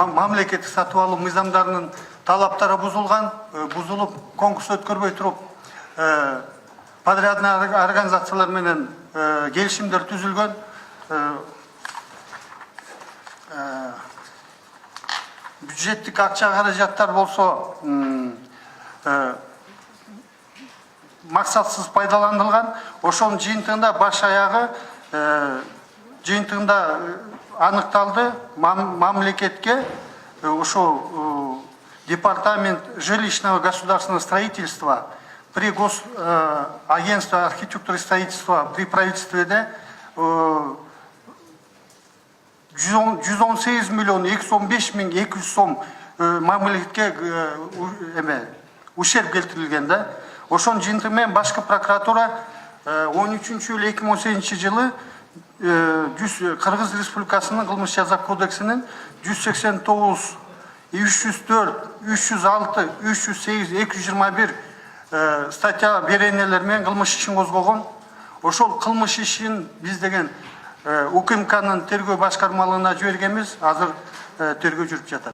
мамлекеттик сатып алуу мыйзамдарынын талаптары бузулуп, конкурс өткөрбөй туруп, подрядный организациялар менен келишимдер түзүлгөн. Бюджеттик акча каражаттар болсо максатсыз пайдаланылган. Ошонун жыйынтыгында баш аягы жыйынтыгында аныкталды. Мамлекетке ошо департамент жилищного государственного строительства при агентстве архитектуры и строительства при правительстве 118 миллион 215 миң 200 сом мамлекетке ущерб келтирилген да. Ошон жыйынтыгы менен башкы прокуратура 13-июль 2018 жылы Кыргыз Республикасынын кылмыш жаза кодексинин 189, 304, 306, 308, 221 статья беренелер менен кылмыш ишин козгогон. Ошол кылмыш ишин биз деген УКМКнын тергөө башкармалыгына жибергенбиз. Азыр тергөө жүрүп жатат.